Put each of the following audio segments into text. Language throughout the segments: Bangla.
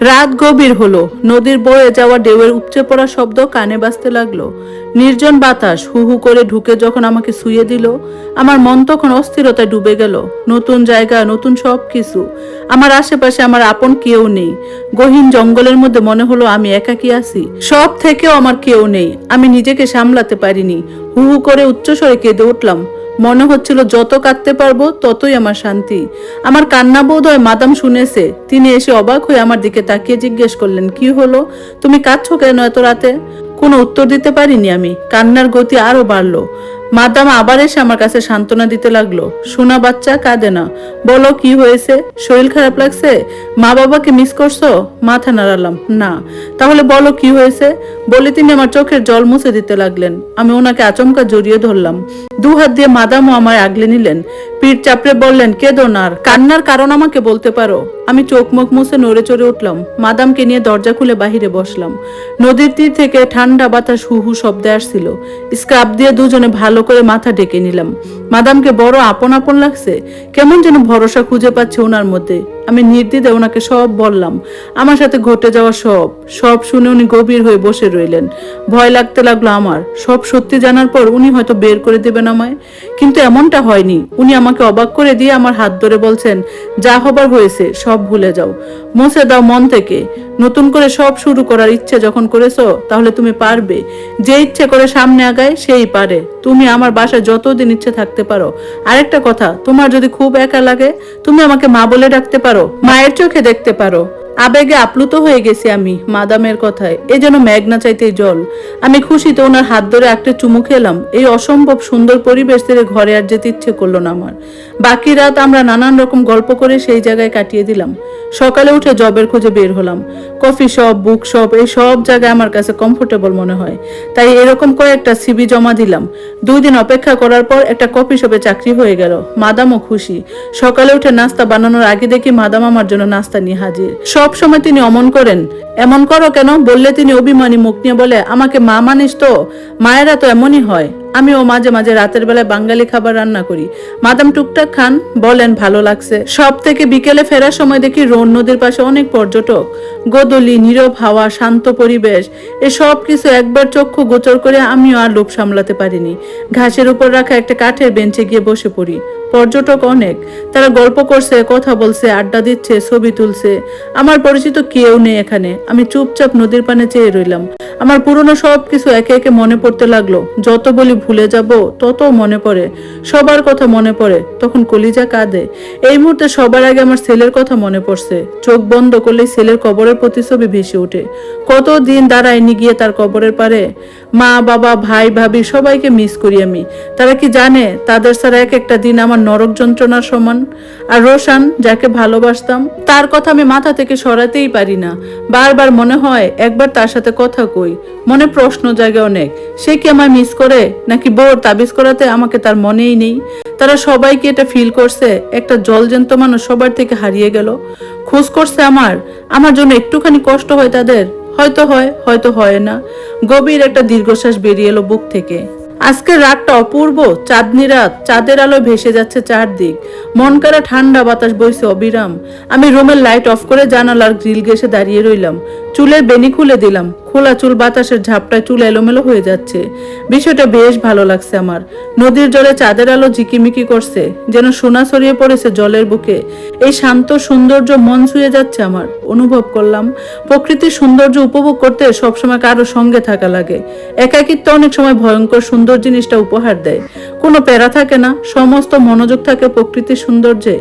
রাত গভীর হলো, নদীর বয়ে যাওয়া ঢেউয়ের উপচে পড়া শব্দ কানে বাজতে লাগলো। নির্জন বাতাস হু হু করে ঢুকে যখন আমাকে শুইয়ে দিল, আমার মন তখন অস্থিরতায় ডুবে গেল। নতুন জায়গা, নতুন সব কিছু, আমার আশেপাশে আমার আপন কেউ নেই। গহীন জঙ্গলের মধ্যে মনে হলো আমি একাকী আছি, সব থেকেও আমার কেউ নেই। আমি নিজেকে সামলাতে পারিনি, হু হু করে উচ্চস্বরে কেঁদে উঠলাম। মনে হচ্ছিল যত কাঁদতে পারবো ততই আমার শান্তি। আমার কান্না বোধ হয় মাদাম শুনেছে। তিনি এসে অবাক হয়ে আমার দিকে তাকিয়ে জিজ্ঞেস করলেন, কি হলো, তুমি কাঁদছো কেন এত রাতে? কোনো উত্তর দিতে পারিনি আমি। কান্নার গতি আরো বাড়লো। মাদাম আবার এসে আমার কাছে সান্ত্বনা দিতে লাগলো। সোনা বাচ্চা, কাঁদে না, বলো কি হয়েছে, শরীর খারাপ লাগছে, মা বাবাকে মিস করছো? মাথা নাড়ালাম, না। তাহলে বলো কি হয়েছে, বলে তিনি আমার চোখের জল মুছে দিতে লাগলেন। আমি ওনাকে আচমকা জড়িয়ে ধরলাম। দু হাত দিয়ে মাদামও আমায় আগলে নিলেন। পিঠ চাপড়ে বললেন, কেঁদো না, কান্নার কারণ আমাকে বলতে পারো। আমি চোখ মুখ মুছে নড়ে চড়ে উঠলাম। মাদামকে নিয়ে দরজা খুলে বাহিরে বসলাম। নদীর তীর থেকে ঠান্ডা বাতাস হু হু শব্দে আসছিল। স্কার্ফ দিয়ে দুজনে ভালো করে মাথা ঢেকে নিলাম। মাদামকে বড় আপন আপন লাগছে, কেমন যেন ভরসা খুঁজে পাচ্ছে ওনার মধ্যে। আমি নির্দ্বিধে ওনাকে সব বললাম, আমার সাথে ঘটে যাওয়া সব সব শুনে উনি গভীর হয়ে বসে রইলেন। ভয় লাগতে লাগলো আমার। সব সত্যি জানার পর উনি হয়তো বের করে দেবেন আমায়, কিন্তু এমনটা হয়নি। উনি আমাকে অবাক করে দিয়ে আমার হাত ধরে বলছেন, যা হবার হয়েছে সব ভুলে যাও, মুছে দাও মন থেকে। নতুন করে সব শুরু করার ইচ্ছে যখন করেছো, তাহলে তুমি পারবে। যে ইচ্ছে করে সামনে আগায় সেই পারে। তুমি আমার বাসায় যতদিন ইচ্ছে থাকতে পারো। আরেকটা কথা, তোমার যদি খুব একা লাগে, তুমি আমাকে মা বলে ডাকতে পারো, মায়ের চোখে দেখতে পারো। আবেগে আপ্লুত হয়ে গেছি আমি মাদামের কথায়। এ যেন মেঘনা চাইতেই জল। আমি খুশিতে ওনার হাত ধরে একটা চুমু খেলাম। এই অসম্ভব সুন্দর পরিবেশ ছেড়ে ঘরে আর যেতে ইচ্ছে করলো না আমার। বাকি রাত আমরা নানান রকম গল্প করে সেই জায়গায় কাটিয়ে দিলাম। সকালে উঠে জবের খোঁজে বের হলাম। কফি শপ, বুক শপ, এই সব জায়গায় আমার কাছে কমফোর্টেবল মনে হয়, তাই এরকম কয়েকটা সিভি জমা দিলাম। 2 দিন অপেক্ষা করার পর একটা কফি শপে চাকরি হয়ে গেল। মাদামও খুশি। সকালে উঠে নাস্তা বানানোর আগে দেখি মাদাম আমার জন্য নাস্তা নিয়ে হাজির। সব সময় তিনি অমন করেন। এমন করো কেন বললে তিনি অভিমানী মুখ নিয়ে বলে, আমাকে মা মানিস তো, মায়েরা তো এমনই হয়। আমিও মাঝে মাঝে রাতের বেলায় বাঙালি খাবার রান্না করি। মাদাম টুকটাক খান, বলেন ভালো লাগছে। সব থেকে বিকেলে ফেরার সময় দেখি রোন নদীর পাশে অনেক পর্যটক। গোদলি, নীরব হাওয়া, শান্ত পরিবেশ, এসব কিছু একবার চক্ষু গোচর করে আমিও আর লোভ সামলাতে পারিনি। ঘাসের উপর রাখা একটা কাঠের বেঞ্চে গিয়ে বসে পড়ি। পর্যটক অনেক, তারা গল্প করছে, কথা বলছে, আড্ডা দিচ্ছে, ছবি তুলছে। আমার পরিচিত কেউ নেই এখানে। আমি চুপচাপ নদীর পানে চেয়ে রইলাম। আমার পুরনো সব কিছু একে একে মনে পড়তে লাগলো। যত বলি ভুলে যাব, তত মনে পড়ে। সবার কথা মনে পড়ে, তখন কলিজা কাঁদে। এই মুহূর্তে সবার আগে আমার ছেলের কথা মনে পড়ছে। চোখ বন্ধ করলেই ছেলের কবরের প্রতিছবি ভেসে ওঠে। কতদিন দাঁড়ায়নি গিয়ে তার কবরের পারে। মা বাবা, ভাই ভাবি সবাইকে মিস করি আমি। তারা কি জানে তাদের ছাড়া এক একটা দিন আমার নরক যন্ত্রণার সমান। আর রোশান, যাকে ভালোবাসতাম, তার কথা আমি মাথা থেকে সরাতেই পারি না। বারবার মনে হয় একবার তার সাথে কথা কই। মনে প্রশ্ন জাগে অনেক, সে কি আমায় মিস করে, নাকি বোর তাবিজ করাতে আমাকে তার মনেই নেই। তারা সবাই কি এটা ফিল করছে, একটা জলজ্যান্ত মানুষ সবার থেকে হারিয়ে গেল। খোঁজ করছে আমার জন্য একটুখানি কষ্ট হয় তাদের। হয়তো হয়, হয়তো হয় না। গভীর একটা দীর্ঘশ্বাস বেরিয়ে এলো বুক থেকে। আজকের রাতটা অপূর্ব। চাঁদনি রাত, চাঁদের আলো ভেসে যাচ্ছে চারদিক। মন কাড়া ঠান্ডা বাতাস বইছে অবিরাম। আমি রুমের লাইট অফ করে জানালার গ্রিল ঘেঁষে দাঁড়িয়ে রইলাম। চুলের বেনি খুলে দিলাম। খোলা চুল বাতাসের ঝাপটায় চুল এলোমেলো হয়ে যাচ্ছে। বিষয়টা বেশ ভালো লাগছে আমার। নদীর জলে চাঁদের আলো ঝিকিমিকি করছে, যেন সোনা ছড়িয়ে পড়েছে জলের বুকে। এই শান্ত সৌন্দর্য মন ছুঁয়ে যাচ্ছে আমার। অনুভব করলাম, প্রকৃতির সৌন্দর্য উপভোগ করতে সবসময় কারো সঙ্গে থাকা লাগে। একাকিত্ব অনেক সময় ভয়ঙ্কর সুন্দর জিনিসটা উপহার দেয়। কোনো প্যারা থাকে না, সমস্ত মনোযোগ থাকে প্রকৃতির সৌন্দর্যে।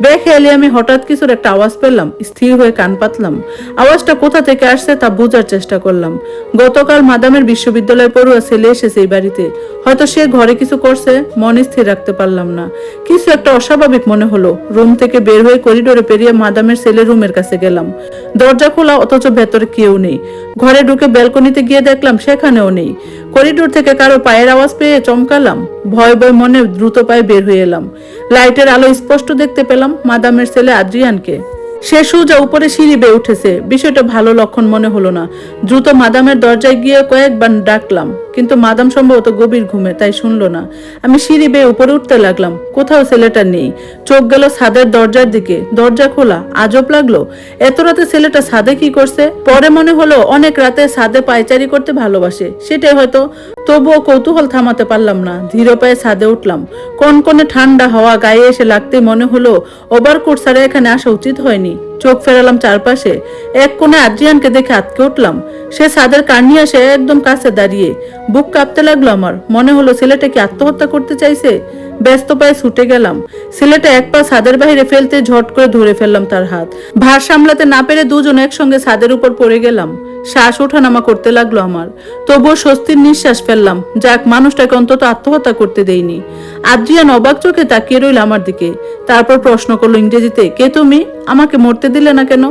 বেখেয়ালি আমি হঠাৎ কিছুর একটা আওয়াজ পেলাম। স্থির হয়ে কান পাতলাম। আওয়াজটা কোথা থেকে আসছে তা বোঝার চেষ্টা করলাম। গতকাল মাদামের বিশ্ববিদ্যালয় পড়ুয়া ছেলে এসেছে এই বাড়িতে। হয়তো সে ঘরে কিছু করছে, মন স্থির রাখতে পারলাম না। কিছু একটা অস্বাভাবিক মনে হলো। রুম থেকে বের হয়ে করিডোরে পেরিয়ে মাদামের ছেলের রুমের কাছে গেলাম। দরজা খোলা, অথচ ভেতরে কেউ নেই। ঘরে ঢুকে ব্যালকনিতে গিয়ে দেখলাম সেখানেও নেই। করিডোর থেকে কারো পায়ের আওয়াজ পেয়ে চমকালাম। ভয় ভয় মনে দ্রুত পায়ে বের হয়ে এলাম। লাইটের আলো স্পষ্ট দেখতে পেলাম মাদামের ছেলে আদ্রিয়ানকে। সে সোজা উপরে সিঁড়ি বেয়ে উঠেছে। বিষয়টা ভালো লক্ষণ মনে হলো না। দ্রুত মাদামের দরজায় গিয়ে কয়েকবার ডাকলাম, কিন্তু মাদাম সম্ভবত গভীর ঘুমে, তাই শুনলো না। আমি সিঁড়ি বেয়ে উপরে উঠতে লাগলাম, কোথাও ছেলেটা নেই। চোখ গেল ছাদের দরজার দিকে, দরজা খোলা। আজব লাগলো, এত রাতে ছেলেটা ছাদে কি করছে। পরে মনে হলো অনেক রাতে ছাদে পায়চারি করতে ভালোবাসে, সেটাই হয়তো। তবুও কৌতূহল থামাতে পারলাম না, ধীরে পায়ে ছাদে উঠলাম। কনকনে ঠান্ডা হাওয়া গায়ে এসে লাগতে মনে হলো ওভারকোট ছাড়া এখানে আসা উচিত হয়নি। চোখ ফেরালাম চারপাশে, এক কোণে আদ্রিয়ানকে দেখে আটকে উঠলাম। সে ছাদের কান্নি আসে একদম কাছে দাঁড়িয়ে। বুক কাঁপতে লাগলো আমার, মনে হলো ছেলেটা কি আত্মহত্যা করতে চাইছে। ব্যস্ত পায়ে ছুটে গেলাম। ছেলেটা এক পা ছাদের বাইরে ফেলতে ঝট করে ধরে ফেললাম তার হাত। ভার সামলাতে না পেরে দুজন একসঙ্গে ছাদের উপর পড়ে গেলাম। শ্বাস ওঠানামা করতে লাগলো আমার, তবুও স্বস্তির নিঃশ্বাস ফেললাম। যাক, মানুষটাকে অন্তত আত্মহত্যা করতে দেইনি। আদ্রিয়ান অবাক চোখে তাকিয়ে রইল আমার দিকে, তারপর প্রশ্ন করলো ইংরেজিতে, কে তুমি? আমাকে মরতে দিলে না কেন?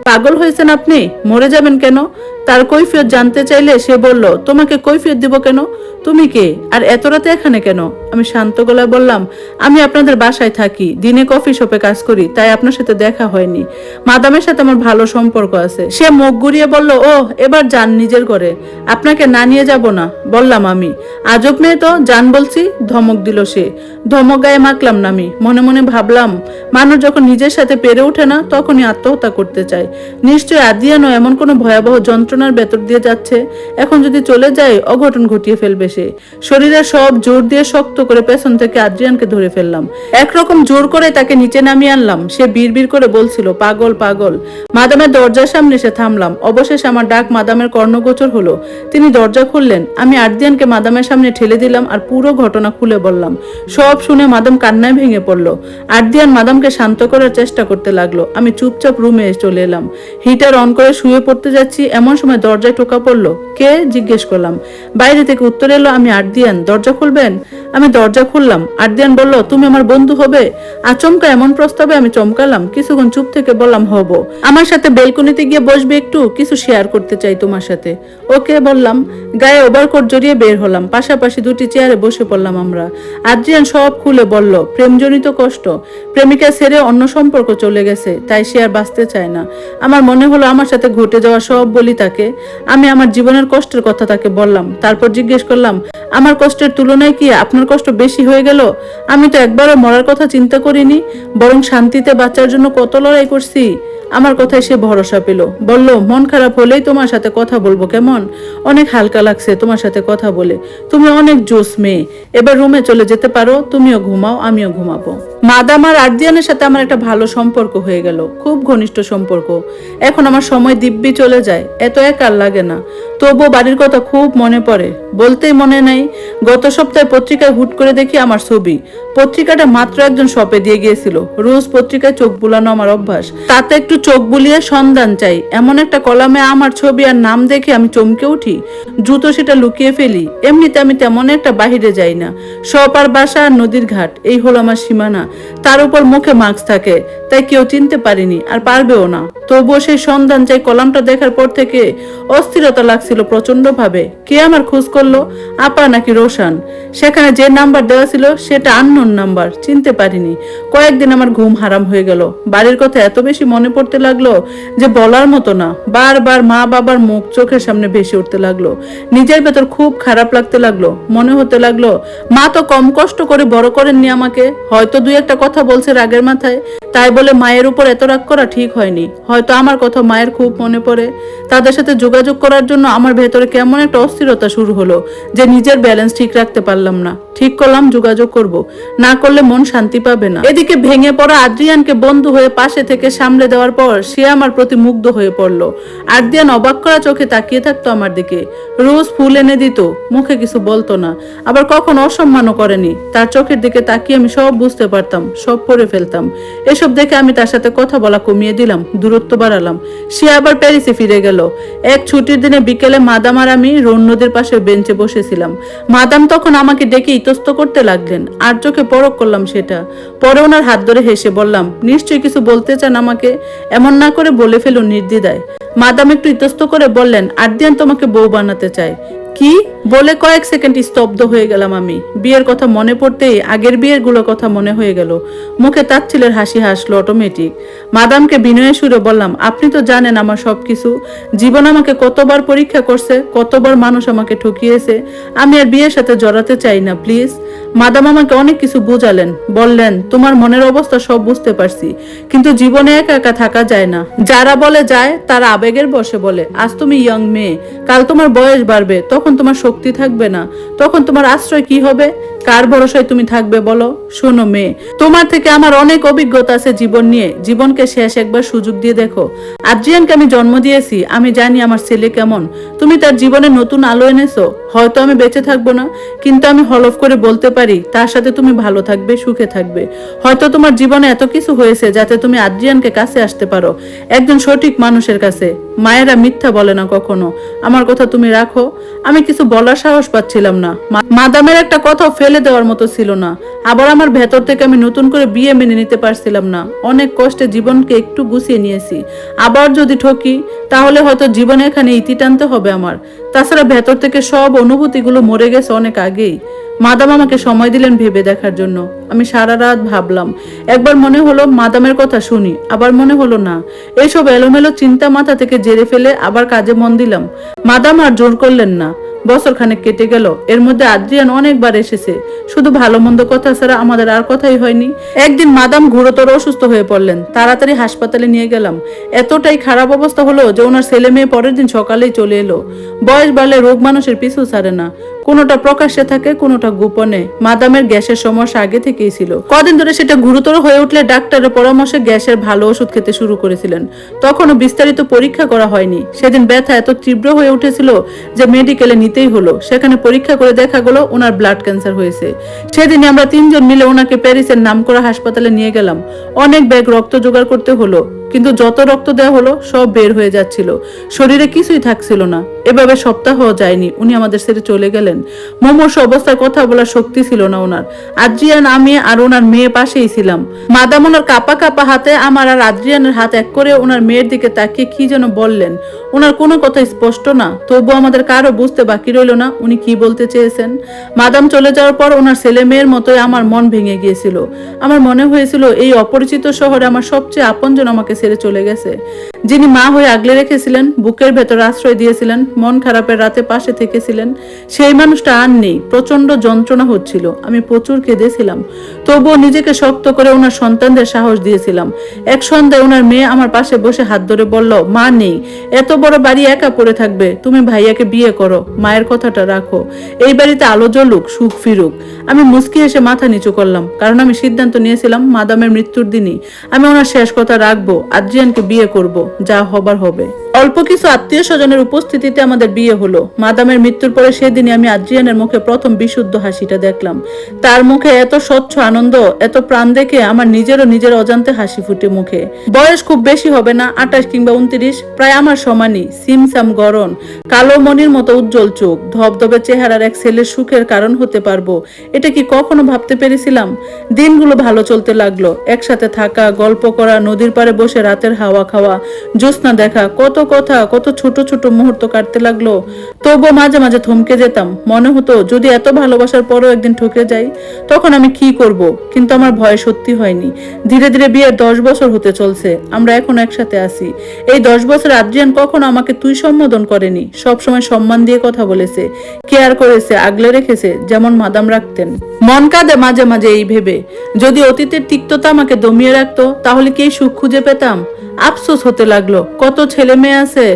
পাগল হয়েছেন আপনি? মরে যাবেন কেন? তার কৈফিয়ত জানতে চাইলে সে বলল, তোমাকে কৈফিয়ত দিব কেন? তুমি কে, আর এত রাতে এখানে কেন? আমি শান্ত গলায় বললাম, আমি আপনাদের বাসায় থাকি, দিনে কফি শপে কাজ করি, তাই আপনার সাথে দেখা হয়নি। মাদামের সাথে আমার ভালো সম্পর্ক আছে। সে মুখ ঘুরিয়ে বলল, ও এবার যান নিজের ঘরে, আপনাকে না নিয়ে যাব না। বললাম আমি, আজব মেয়ে তো, যান বলছি। ধমক দিল সে। ধমক গায়ে মাখলাম না আমি, মনে মনে ভাবলাম, মানুষ যখন নিজের সাথে পেরে ওঠে না তখনই আত্মহত্যা করতে চায়। নিশ্চয়ই আদ্রিয়ানও এমন কোনো ভয়াবহ যন্ত্রণার ভেতর দিয়ে যাচ্ছে। এখন যদি চলে যায় অঘটন ঘটিয়ে ফেলবে সে। শরীরের সব জোর দিয়ে শক্ত করে পেছন থেকে আদ্রিয়ানকে ধরে ফেললাম। একরকম জোর করে তাকে নিচে নামিয়ে আনলাম। সে বিড়বিড় করে বলছিল, পাগল পাগল। মাদামের দরজার সামনে এসে থামলাম। অবশেষে আমার ডাক মাদামের কর্ণগোচর হলো। তিনি দরজা খুললেন। আমি আদ্রিয়ানকে মাদামের সামনে ঠেলে দিলাম আর পুরো ঘটনা খুলে বললাম। সব শুনে মাদাম কান্নায় ভেঙে পড়লো। আদ্রিয়ান মাদামকে শান্ত করার চেষ্টা করতে লাগলো। আমি চুপচাপ রুমে চলে এলাম। হিটার অন করে শুয়ে পড়তে যাচ্ছি, এমন সময় দরজায় টোকা পড়লো। কে? জিজ্ঞেস করলাম। বাইরে থেকে উত্তর এলো, আমি আদ্রিয়ান, দরজা খুলবেন? আমি দরজা খুললাম। আদ্রিয়ান বলল, তুমি আমার বন্ধু হবে? আচমকা এমন প্রস্তাবে আমি চমকালাম। কিছুক্ষণ চুপ থেকে বললাম, হব। আমার সাথে বেলকনিতে গিয়ে বসবে, একটু কিছু শেয়ার করতে চাই তোমার সাথে। ওকে বললাম। গায়ে ওভারকোট জড়িয়ে বের হলাম। পাশাপাশি দুটি চেয়ারে বসে পড়লাম আমরা। আদ্রিয়ান সব খুলে বলল, প্রেমজনিত কষ্ট, প্রেমিকা ছেড়ে অন্য সম্পর্ক চলে গেছে, তাই সে আর বাঁচতে চায় না। আমার মনে হলো আমার সাথে ঘটে যাওয়া সব বলি তাকে। আমি আমার জীবনের কষ্টের কথা তাকে বললাম। তারপর জিজ্ঞেস করলাম, আমার কষ্টের তুলনায় কি আপনার কষ্ট বেশি হয়ে গেল? আমি তো একবারও মরার কথা চিন্তা করিনি, বরং শান্তিতে বাঁচার জন্য কত লড়াই করছি। আমার কথায় সে ভরসা পেল। বলল, মন খারাপ হলেই তোমার সাথে কথা বলবো, কেমন? অনেক হালকা লাগছে তোমার সাথে কথা বলে। তুমি অনেক জোস মেয়ে। এবার রুমে চলে যেতে পারো, তুমিও ঘুমাও, আমিও ঘুমাবো। মাদাম আর আদ্রিয়ানের সাথে আমার একটা ভালো সম্পর্ক হয়ে গেল, খুব ঘনিষ্ঠ সম্পর্ক। এখন আমার সময় দিব্যি চলে যায়, এত একা লাগে না। তবুও বাড়ির কথা খুব মনে পড়ে, বলতেই মনে নাই। গত সপ্তাহে পত্রিকায় হুট করে দেখি আমার ছবি। পত্রিকাটা মাত্র একজন শপে দিয়ে গিয়েছিল। রোজ পত্রিকায় চোখ বুলানো আমার অভ্যাস, তাতে একটু চোখ বুলিয়ে সন্ধান চাই। এমন একটা কলামে আমার ছবি আর নাম দেখে আমি চমকে উঠি, দ্রুত সেটা লুকিয়ে ফেলি। এমনিতে আমি তেমন একটা বাহিরে যাই না। শপ আর বাসা আর নদীর ঘাট, এই হলো আমার সীমানা। তার উপর মুখে মাস্ক থাকে, তাই কেউ চিনতে পারেনি, আর পারবেও না। তবুও সেই সন্ধান চাই কলামটা দেখার পর থেকে অস্থিরতা লাগছিল প্রচন্ড ভাবে। কে আমার খোঁজ করলো, আপা নাকি রোশান? সেখানে যে নাম্বার দেওয়া ছিল সেটা আননোন নাম্বার, চিনতে পারিনি। কয়েকদিন আমার ঘুম হারাম হয়ে গেল। বাড়ির কথা এত বেশি মনে পড়তে লাগলো যে বলার মতো না। বারবার মা বাবার মুখ চোখের সামনে ভেসে উঠতে লাগলো। নিজের ভেতর খুব খারাপ লাগতে লাগলো। মনে হতে লাগলো, মা তো কম কষ্ট করে বড় করেননি আমাকে। হয়তো দুই একটা কথা বলছে রাগের মাথায়, তাই বলে মায়ের উপর এত রাগ করা ঠিক হয়নি। হয়তো আমার কথা মায়ের খুব মনে পড়ে। তাদের সাথে যোগাযোগ করার জন্য আমার ভেতরে কেমন একটা অস্থিরতা শুরু হলো যে নিজের ব্যালেন্স ঠিক রাখতে পারলাম না। ঠিক করলাম যোগাযোগ করব, না করলে মন শান্তি পাবে না। এদিকে ভেঙে পড়া আদ্রিয়ানকে বন্ধু হয়ে পাশে থেকে সামলে দেওয়ার পর সে আমার প্রতি মুগ্ধ হয়ে পড়লো। আদ্রিয়ান অবাক করা চোখে তাকিয়ে থাকতো আমার দিকে। রোজ ফুল এনে দিত, মুখে কিছু বলতো না, আবার কখনো অসম্মানও করেনি। তার চোখের দিকে তাকিয়ে আমি সব বুঝতে পারতাম, সব পড়ে ফেলতাম। এসব দেখে আমি তার সাথে কথা বলা কমিয়ে দিলাম, দূরত্ব বাড়ালাম। সে আবার প্যারিসে ফিরে গেল। এক ছুটির দিনে বিকেলে মাদাম আর আমি রোন নদীর পাশে বেঞ্চে বসেছিলাম। মাদাম তখন আমাকে ডেকে ইতস্ত করতে লাগলেন, আর চোখে পরখ করলাম সেটা। পরে ওনার হাত ধরে হেসে বললাম, নিশ্চয়ই কিছু বলতে চান আমাকে, এমন না করে বলে ফেলুন নির্দ্বিধায়। মাদাম একটু ইতস্ত করে বললেন, আদ্রিয়ান তোমাকে বউ বানাতে চায়। কি বলে কয়েক সেকেন্ড স্তব্ধ হয়ে গেলাম আমি। বিয়ের কথা মনে পড়তেই আগের বিয়ের গুলোর কথা মনে হয়ে গেল। মুখে তাচ্ছিলের হাসি হাসলো অটোমেটিক। মাদামকে বিনয়ের সুরে বললাম, আপনি তো জানেন আমার সবকিছু। জীবন আমাকে কতবার পরীক্ষা করছে, কতবার মানুষ আমাকে ঠকিয়েছে। আমি আর বিয়ের সাথে জড়াতে চাই না, প্লিজ। মাদাম আমাকে অনেক কিছু বুঝালেন, বললেন তোমার মনের অবস্থা সব বুঝতে পারছি, কিন্তু জীবনে একা একা থাকা যায় না। যারা বলে যায় তারা আবেগের বশে বলে। আজ তুমি ইয়ং মেয়ে, কাল তোমার বয়স বাড়বে, তখন তোমার শক্তি থাকবে না, তখন তোমার আশ্রয় কি হবে? কার ভরসায় তুমি থাকবে বলো? শোনো মেয়ে, তোমার থেকে আমার অনেক অভিজ্ঞতা আছে জীবন নিয়ে। জীবনকে শেষ একবার সুযোগ দিয়ে দেখো। আদ্রিয়ানকে আমি জন্ম দিয়েছি, আমি জানি আমার ছেলে কেমন। তুমি তার জীবনে নতুন আলো এনেছো। হয়তো আমি বেঁচে থাকবো না, কিন্তু আমি হলফ করে বলতে পারি তার সাথে তুমি ভালো থাকবে, সুখে থাকবে। হয়তো তোমার জীবনে এত কিছু হয়েছে যাতে তুমি আদ্রিয়ানকে কাছে আসতে পারো, একজন সঠিক মানুষের কাছে। মায়েরা মিথ্যা বলে না কখনো। আমার কথা তুমি রাখো। আমি কিছু বলার সাহস পাচ্ছিলাম না। মাদামের একটা কথা ফেলে দেওয়ার মতো ছিল না। আবার আমার ভেতর থেকে আমি নতুন করে বিয়ে মেনে নিতে পারছিলাম না। অনেক কষ্টে জীবনকে একটু গুছিয়ে নিয়েছি। আবার যদি ঠকি তাহলে হয়তো জীবনে এখানে ইতি টানতে হবে আমার। তাছাড়া ভেতর থেকে সব অনুভূতিগুলো মরে গেছে অনেক আগেই। মাদাম আমাকে সময় দিলেন ভেবে দেখার জন্য। আমি সারা রাত ভাবলাম। একবার মনে হলো মাদামের কথা শুনি, আবার মনে হলো না। এইসব এলোমেলো চিন্তা মাথা থেকে জেরে ফেলে আবার কাজে মন দিলাম। মাদাম আর জোর করলেন না। বছর খানেক কেটে গেল। এর মধ্যে আদ্রিয়ান অনেকবার এসেছে, শুধু ভালো মন্দ কথা ছাড়া আমাদের আর কথাই হয়নি। একদিন মাদাম গুরুতর অসুস্থ হয়ে পড়লেন। তাড়াতাড়ি হাসপাতালে নিয়ে গেলাম। এতটাই খারাপ অবস্থা হলো যে ওনার ছেলে মেয়ে পরের দিন সকালেই চলে এলো। বয়স বাড়লে রোগ মানুষের পিছু ছাড়ে না। কোনোটা প্রকাশ্যে থাকে, কোনোটা গোপনে। মাদামের গ্যাসের সমস্যা আগে থেকেই ছিল। কদিন ধরে সেটা গুরুতর হয়ে উঠলে ডাক্তারের পরামর্শে গ্যাসের ভালো ওষুধ খেতে শুরু করেছিলেন। তখনও বিস্তারিত পরীক্ষা করা হয়নি। সেদিন ব্যথা এত তীব্র হয়ে উঠেছিল যে মেডিকেলে নিতেই হলো। সেখানে পরীক্ষা করে দেখা গেল ওনার ব্লাড ক্যান্সার হয়েছে। সেদিনে আমরা তিনজন মিলে ওনাকে প্যারিসের নামকরা হাসপাতালে নিয়ে গেলাম। অনেক ব্যাগ রক্ত জোগাড় করতে হলো, কিন্তু যত রক্ত দেওয়া হলো সব বের হয়ে যাচ্ছিল। শরীরে কিছুই থাকছিল না। এভাবে সপ্তাহ যায়নি, উনি আমাদের ছেড়ে চলে গেলেন। মুমূর্ষু অবস্থায় কথা বলার শক্তি ছিল না ওনার। আদ্রিয়ান, আমি আর ওনার মেয়ে পাশেই ছিলাম। মাদাম ওনার কাপা কাপা হাতে আমার আর আদ্রিয়ানের হাত এক করে ওনার মেয়ের দিকে তাকিয়ে কি যেন বললেন। ওনার কোনো কথা স্পষ্ট না, তবু আমাদের কারো বুঝতে বাকি রইল না উনি কি বলতে চেয়েছেন। মাদাম চলে যাওয়ার পর ওনার ছেলে মেয়ের মতোই আমার মন ভেঙে গিয়েছিল। আমার মনে হয়েছিল এই অপরিচিত শহরে আমার সবচেয়ে আপনজন আমাকে ছেড়ে চলে গেছে। যিনি মা হয়ে আগলে রেখেছিলেন, বুকের ভেতর আশ্রয় দিয়েছিলেন, মন খারাপের রাতে পাশে থেকেছিলেন, সেই মানুষটা আর নেই। প্রচন্ড যন্ত্রণা হচ্ছিল। আমি প্রচুর কেঁদেছিলাম। তবুও নিজেকে শক্ত করে ওনার সন্তানদের সাহস দিয়েছিলাম। এক সন্ধ্যায় ওনার মেয়ে আমার পাশে বসে হাত ধরে বলল, মা নেই, এত বড় বাড়ি একা পড়ে থাকবে, তুমি ভাইয়াকে বিয়ে করো, মায়ের কথাটা রাখো, এই বাড়িতে আলো জ্বলুক, সুখ ফিরুক। আমি মুচকি হেসে মাথা নিচু করলাম, কারণ আমি সিদ্ধান্ত নিয়েছিলাম মাদামের মৃত্যুর দিনই আমি ওনার শেষ কথা রাখবো, আদ্রিয়ানকে বিয়ে করব, যা হবার হবে। অল্প কিছু আত্মীয় স্বজনের উপস্থিতিতে আমাদের বিয়ে হলো। মাদামের মৃত্যুর পরে সেদিনই আমি আদ্রিয়ানের মুখে প্রথম বিশুদ্ধ হাসিটা দেখলাম। তার মুখে এত স্বচ্ছ আনন্দ, এত প্রাণ দেখে আমার নিজের অজান্তে হাসি ফুটে মুখে। বয়স খুব বেশি হবে না, 28 কিংবা 29, প্রায় আমার সমানই। সিমসাম গড়ন, কালো মণির মতো উজ্জ্বল চোখ, ধবধবে চেহারার এক ছেলের সুখের কারণ হতে পারবো, এটা কি কখনো ভাবতে পেরেছিলাম? দিনগুলো ভালো চলতে লাগলো। একসাথে থাকা, গল্প করা, নদীর পাড়ে বসে রাতের হাওয়া খাওয়া, জ্যোৎস্না দেখা, কত কথা, কত ছোট ছোট মুহূর্ত কাটতে লাগলো। তবুও মাঝে মাঝে থমকে যেতাম। মনে হতো যদি এত ভালোবাসার পরও একদিন ঠকে যাই, তখন আমি কি করব? কিন্তু আমার ভয় সত্যি হয়নি। ধীরে ধীরে বিয়ের 10 বছর হতে চলছে। আমরা এখন একসাথে আছি। এই 10 বছর আদ্রিয়ান কখনো আমাকে তুই সম্বোধন করেনি। সবসময় সম্মান দিয়ে কথা বলেছে, কেয়ার করেছে, আগলে রেখেছে, যেমন মাদাম রাখতেন। মন কাঁদে মাঝে মাঝে এই ভেবে, যদি অতীতের তিক্ততা আমাকে দমিয়ে রাখতো তাহলে কি সুখ খুঁজে পেতাম? আফসোস হতে লাগলো, কত ছেলে মেয়ে আছে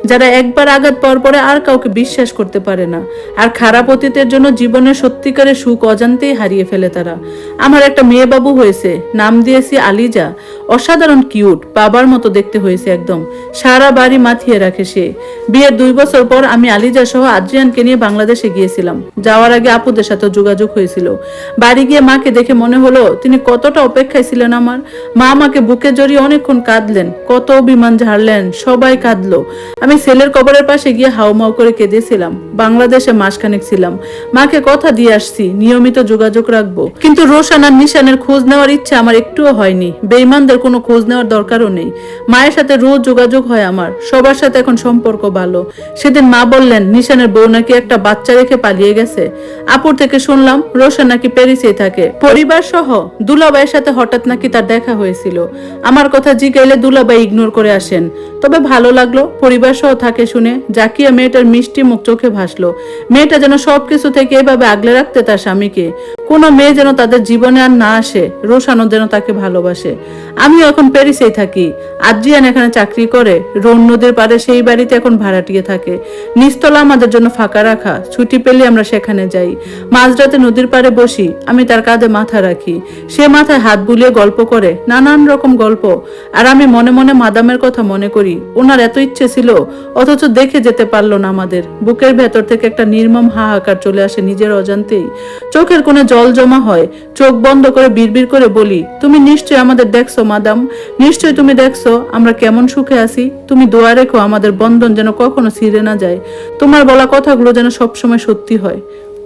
যারা একবার আঘাত পাওয়ার পরে আর কাউকে বিশ্বাস করতে পারে না, আর খারাপ অতীতের জন্য জীবনের সত্যিকারের সুখ অজান্তেই হারিয়ে ফেলে তারা। আমার একটা মেয়ে বাবু হয়েছে, নাম দিয়েছি আলিজা। অসাধারণ কিউট, বাবার মতো দেখতে হয়েছে একদম। সারা বাড়ি মাথিয়ে রাখে সে। বিয়ের 2 বছর পর আমি আলিজা সহ আদ্রিয়ানকে নিয়ে বাংলাদেশে গিয়েছিলাম। যাওয়ার আগে আপুদের সাথে যোগাযোগ হয়েছিল। বাড়ি গিয়ে মাকে দেখে মনে হলো তিনি কতটা অপেক্ষায় ছিলেন আমার। মা আমাকে বুকে জড়িয়ে অনেকক্ষণ কাঁদলেন, কত অভিমান ঝাড়লেন, সবাই কাঁদলো। আমি ছেলের কবরের পাশে গিয়ে হাউমাউ করে কেঁদে বিদেশে ছিলাম, বাংলাদেশে মাসখানেক ছিলাম। মাকে কথা দিয়ে আসছি নিয়মিত যোগাযোগ রাখবো, কিন্তু রোশান আর নিশানের খোঁজ নেওয়ার ইচ্ছা আমার একটুও হয়নি। বেঈমানদের কোনো খোঁজ নেওয়ার দরকারও নেই। মায়ের সাথে রোজ যোগাযোগ হয় আমার, সবার সাথে এখন সম্পর্ক ভালো। সেদিন মা বললেন নিশানের বউ নাকি একটা বাচ্চা রেখে পালিয়ে গেছে। আপুর থেকে শুনলাম রোশান নাকি প্যারিসেই থাকে পরিবার সহ। দুলাভাইয়ের সাথে হঠাৎ নাকি তার দেখা হয়েছিল। আমার কথা জিগাইলে দুলাভাই ইগনোর করে আসেন। তবে ভালো লাগলো পরিবার সহ থাকে শুনে। জাকিয়া মেয়েটার মিষ্টি মুখ চোখে ভাসলো। মেয়েটা যেন সবকিছু থেকে এভাবে আগলে রাখতে তার স্বামীকে। কোনো মেয়ে যেন তাদের জীবনে আর না আসে, রোশানও যেন তাকে ভালোবাসে। আমিও এখন প্যারিসেই থাকি। আদ্রিয়ান এখানে চাকরি করে, রোন নদীর পাড়ে সেই বাড়িতে এখন ভাড়াটিয়ে থাকে। নিচতলা আমাদের জন্য ফাঁকা রাখা, ছুটি পেলে আমরা সেখানে যাই। মাঝরাতে নদীর পাড়ে বসি, আমি তার কাঁধে মাথা রাখি, সে মাথায় হাত বুলিয়ে গল্প করে, নানান রকম গল্প। আর আমি মনে মনে মাদামের কথা মনে করি। ওনার এত ইচ্ছে ছিল, অথচ দেখে যেতে পারলো না আমাদের। বুকের ভেতর থেকে একটা নির্মম হাহাকার চলে আসে নিজের অজান্তেই। চোখের কোণে জল জমা হয়, চোখ বন্ধ করে বিড়বিড় করে বলি, তুমি নিশ্চয়ই আমাদের দেখছো মাদাম, নিশ্চয়ই তুমি দেখছো আমরা কেমন সুখে আছি। তুমি দোয়া রেখো আমাদের বন্ধন যেন কখনো ছিঁড়ে না যায়। তোমার বলা কথাগুলো যেন সবসময় সত্যি হয়।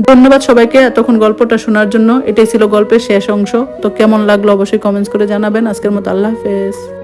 ধন্যবাদ সবাইকে এতক্ষণ গল্পটা শোনার জন্য। এটাই ছিল গল্পের শেষ অংশ। তো কেমন লাগলো অবশ্যই কমেন্টস করে জানাবেন। আজকের মতো আল্লাহ হাফেজ।